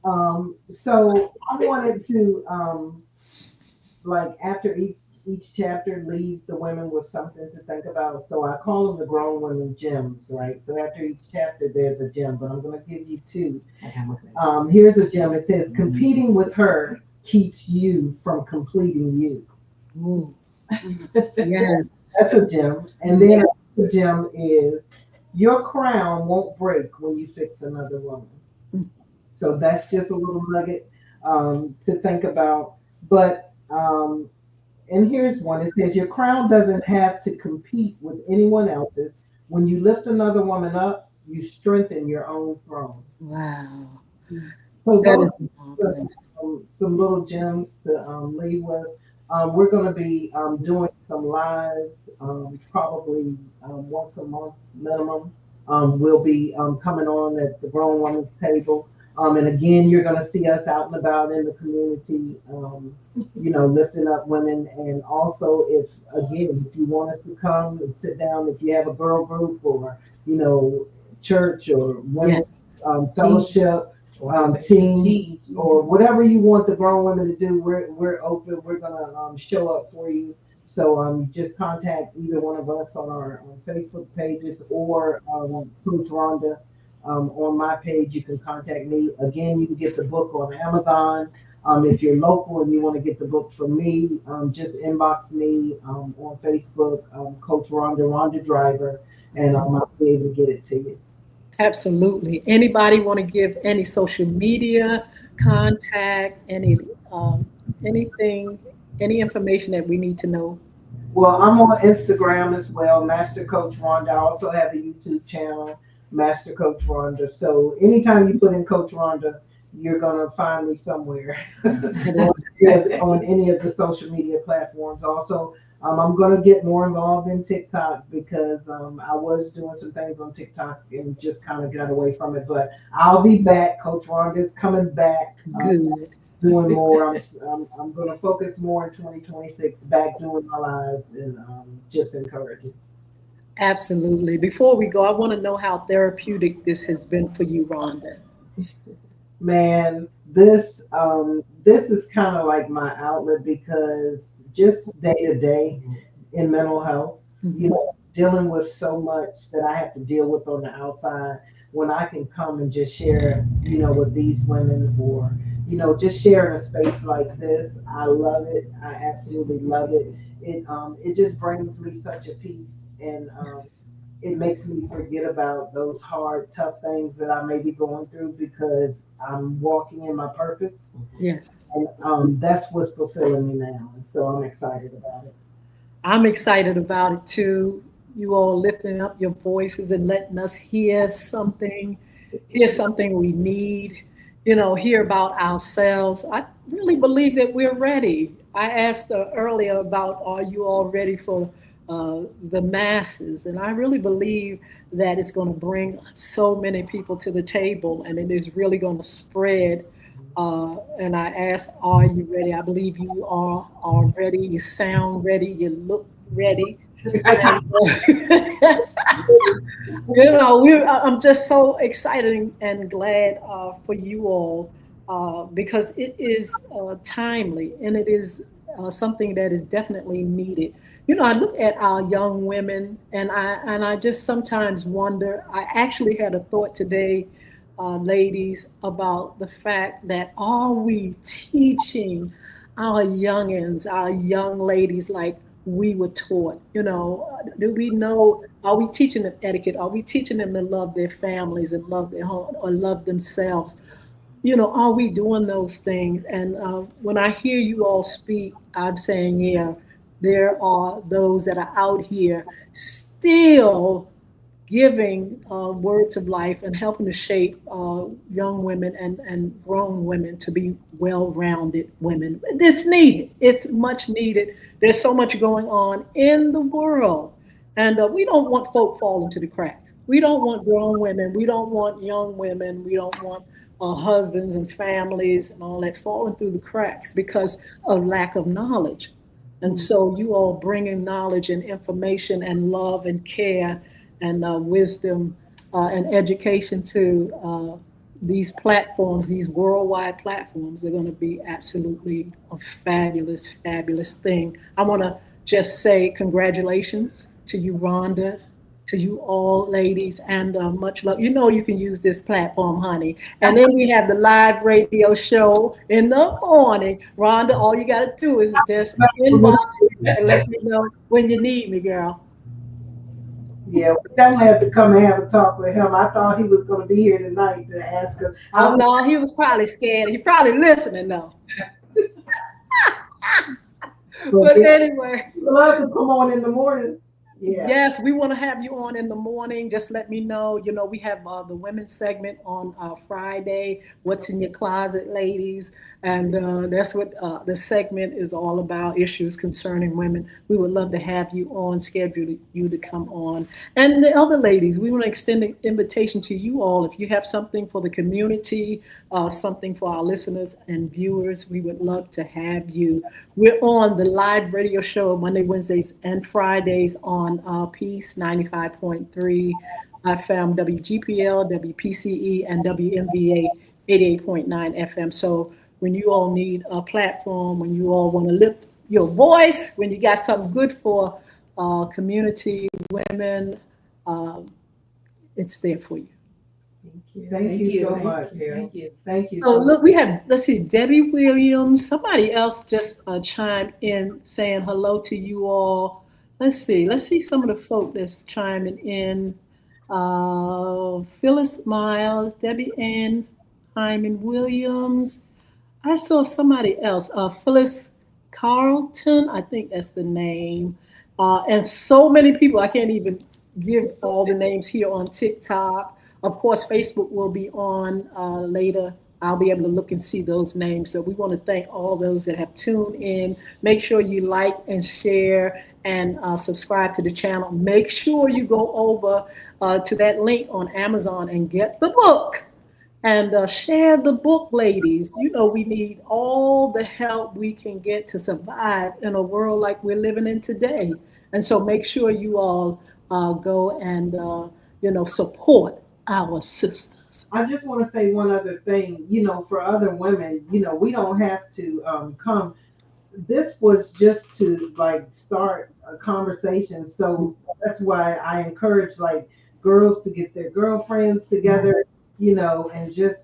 So I wanted to, like after each chapter, leave the women with something to think about. So I call them the grown women gems, right? So after each chapter, there's a gem, but I'm going to give you 2. Here's a gem. It says, competing with her keeps you from completing you. Ooh. Yes. That's a gem. And then the gem is, your crown won't break when you fix another woman. So that's just a little nugget to think about. But, and here's one. It says, your crown doesn't have to compete with anyone else's. When you lift another woman up, you strengthen your own throne. Wow. So That those is are marvelous. some little gems to leave with. We're going to be doing some lives, probably once a month minimum. We'll be coming on at the Grown Woman's Table. And again, you're going to see us out and about in the community, lifting up women. And also, if you want us to come and sit down, if you have a girl group or, church or women's fellowship, teams, or whatever you want the grown women to do, we're open. We're gonna show up for you. So just contact either one of us on our Facebook pages or Coach Rhonda on my page. You can contact me. Again, you can get the book on Amazon. If you're local and you want to get the book from me, just inbox me on Facebook, Coach Rhonda Driver, and I'll be able to get it to you. Absolutely. Anybody want to give any social media contact, anything, any information that we need to know? Well, I'm on Instagram as well, Master Coach Rhonda. I also have a YouTube channel, Master Coach Rhonda. So anytime you put in Coach Rhonda, you're gonna find me somewhere on any of the social media platforms. Also, I'm going to get more involved in TikTok because I was doing some things on TikTok and just kind of got away from it. But I'll be back. Coach Rhonda's coming back. Good. Doing more. I'm going to focus more in 2026, back doing my lives and just encouraging. Absolutely. Before we go, I want to know how therapeutic this has been for you, Rhonda. Man, this is kind of like my outlet because just day to day in mental health, dealing with so much that I have to deal with on the outside, when I can come and just share, with these women or, just share in a space like this, I love it. I absolutely love it. It just brings me such a peace, and it makes me forget about those hard, tough things that I may be going through because I'm walking in my purpose. Yes. And that's what's fulfilling me now. And so I'm excited about it. I'm excited about it too. You all lifting up your voices and letting us hear something we need, hear about ourselves. I really believe that we're ready. I asked earlier about, are you all ready for the masses? And I really believe that it's going to bring so many people to the table, and it is really going to spread. And I asked, are you ready? I believe you are ready. You sound ready. You look ready. And, I'm just so excited and glad for you all because it is timely and it is something that is definitely needed. I look at our young women and I just sometimes wonder. I actually had a thought today, ladies, about the fact that are we teaching our youngins, our young ladies like we were taught? Do we know? Are we teaching them etiquette? Are we teaching them to love their families and love their home or love themselves? Are we doing those things? And when I hear you all speak, I'm saying, yeah, there are those that are out here still giving words of life and helping to shape young women and grown women to be well-rounded women. It's needed. It's much needed. There's so much going on in the world. And we don't want folk falling to the cracks. We don't want grown women. We don't want young women. We don't want husbands and families and all that falling through the cracks because of lack of knowledge. And so you all bringing knowledge and information and love and care and wisdom and education to these platforms, these worldwide platforms, are going to be absolutely a fabulous, fabulous thing. I want to just say congratulations to you, Rhonda, to you all, ladies, and much love. You can use this platform, honey. And then we have the live radio show in the morning. Rhonda, all you got to do is just inbox and let me know when you need me, girl. Yeah, we definitely have to come and have a talk with him. I thought he was going to be here tonight to ask us. Oh, no, he was probably scared. He probably listening, though. But anyway. We'd love to come on in the morning. Yeah. Yes, we want to have you on in the morning. Just let me know. We have the women's segment on Friday. What's in your closet, ladies? And that's what the segment is all about, issues concerning women. We would love to have you on, schedule you to come on. And the other ladies, we want to extend an invitation to you all. If you have something for the community, something for our listeners and viewers, we would love to have you. We're on the live radio show Monday, Wednesdays, and Fridays on Peace 95.3 FM, WGPL, WPCE, and WMVA 88.9 FM. So when you all need a platform, when you all want to lift your voice, when you got something good for community, women, it's there for you. Thank you so much. Thank you. So look, let's see, Debbie Williams, somebody else just chimed in saying hello to you all. Let's see some of the folk that's chiming in. Phyllis Miles, Debbie Ann Hyman Williams. I saw somebody else, Phyllis Carlton, I think that's the name. And so many people, I can't even give all the names here on TikTok. Of course, Facebook will be on later. I'll be able to look and see those names. So we want to thank all those that have tuned in. Make sure you like and share and subscribe to the channel. Make sure you go over to that link on Amazon and get the book. And share the book, ladies. We need all the help we can get to survive in a world like we're living in today. And so make sure you all go and, support our sisters. I just want to say one other thing, for other women, we don't have to come. This was just to start a conversation. So that's why I encourage girls to get their girlfriends together, and just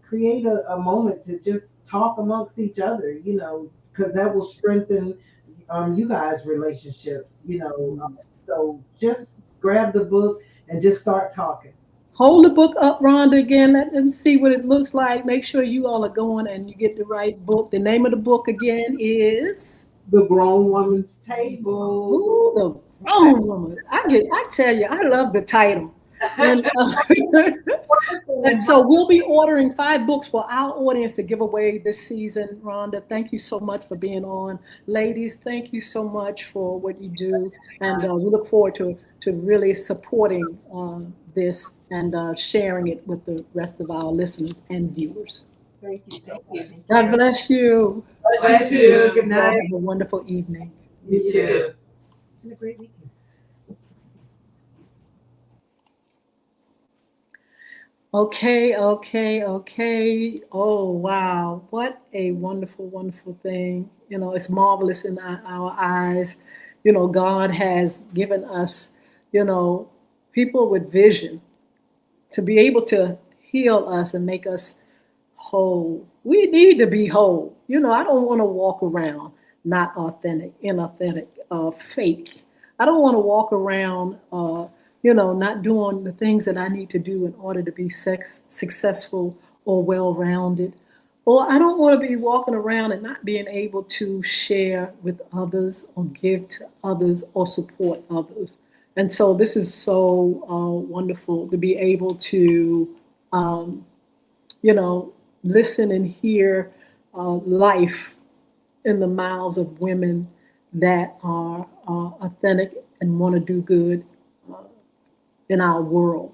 create a moment to just talk amongst each other, because that will strengthen you guys' relationships, So just grab the book and just start talking. Hold the book up, Rhonda, again. Let them see what it looks like. Make sure you all are going and you get the right book. The name of the book again is The Grown Woman's Table. Ooh, The Grown Woman. I tell you, I love the title. And so we'll be ordering 5 books for our audience to give away this season. Rhonda, thank you so much for being on. Ladies, thank you so much for what you do. And we look forward to really supporting this and sharing it with the rest of our listeners and viewers. Thank you. God bless you. Bless you. Good night. Have a wonderful evening. You too. And a great weekend. Okay. Oh, wow. What a wonderful, wonderful thing. It's marvelous in our eyes. God has given us, you know, people with vision to be able to heal us and make us whole. We need to be whole. I don't want to walk around not authentic, inauthentic, fake. I don't want to walk around, not doing the things that I need to do in order to be successful or well rounded. Or I don't want to be walking around and not being able to share with others or give to others or support others. And so this is so wonderful to be able to, um, you know, listen and hear life in the mouths of women that are authentic and want to do good uh, in our world.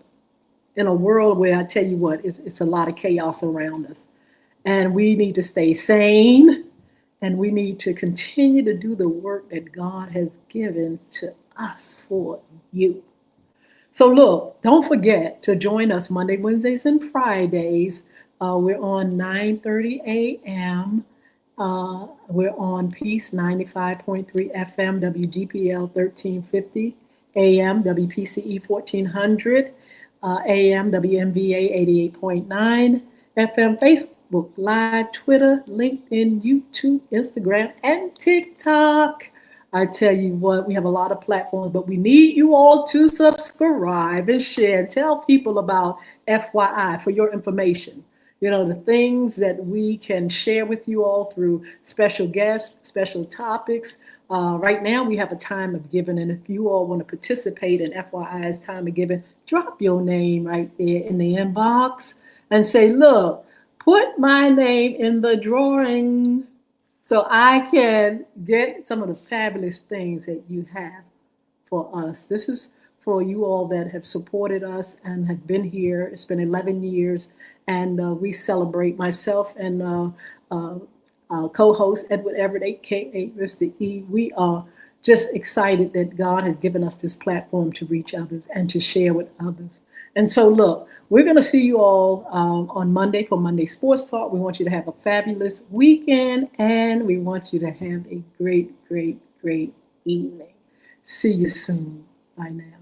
In a world where I tell you what, it's a lot of chaos around us. And we need to stay sane and we need to continue to do the work that God has given to us for you. So look, don't forget to join us Monday, Wednesdays, and Fridays. We're on 9:30 a.m. We're on Peace 95.3 FM, WGPL 1350 AM, WPCE 1400 AM, WMVA 88.9 FM, Facebook Live, Twitter, LinkedIn, YouTube, Instagram, and TikTok. I tell you what, we have a lot of platforms, but we need you all to subscribe and share and tell people about FYI for your information. The things that we can share with you all through special guests, special topics. Right now, we have a time of giving, and if you all want to participate in FYI's time of giving, drop your name right there in the inbox and say, look, put my name in the drawing so I can get some of the fabulous things that you have for us. This is for you all that have supported us and have been here. It's been 11 years, and we celebrate myself and co-host Edward Everett, aka Mr. E. We are just excited that God has given us this platform to reach others and to share with others. And so, look, we're going to see you all on Monday for Monday Sports Talk. We want you to have a fabulous weekend, and we want you to have a great, great, great evening. See you soon. Bye now.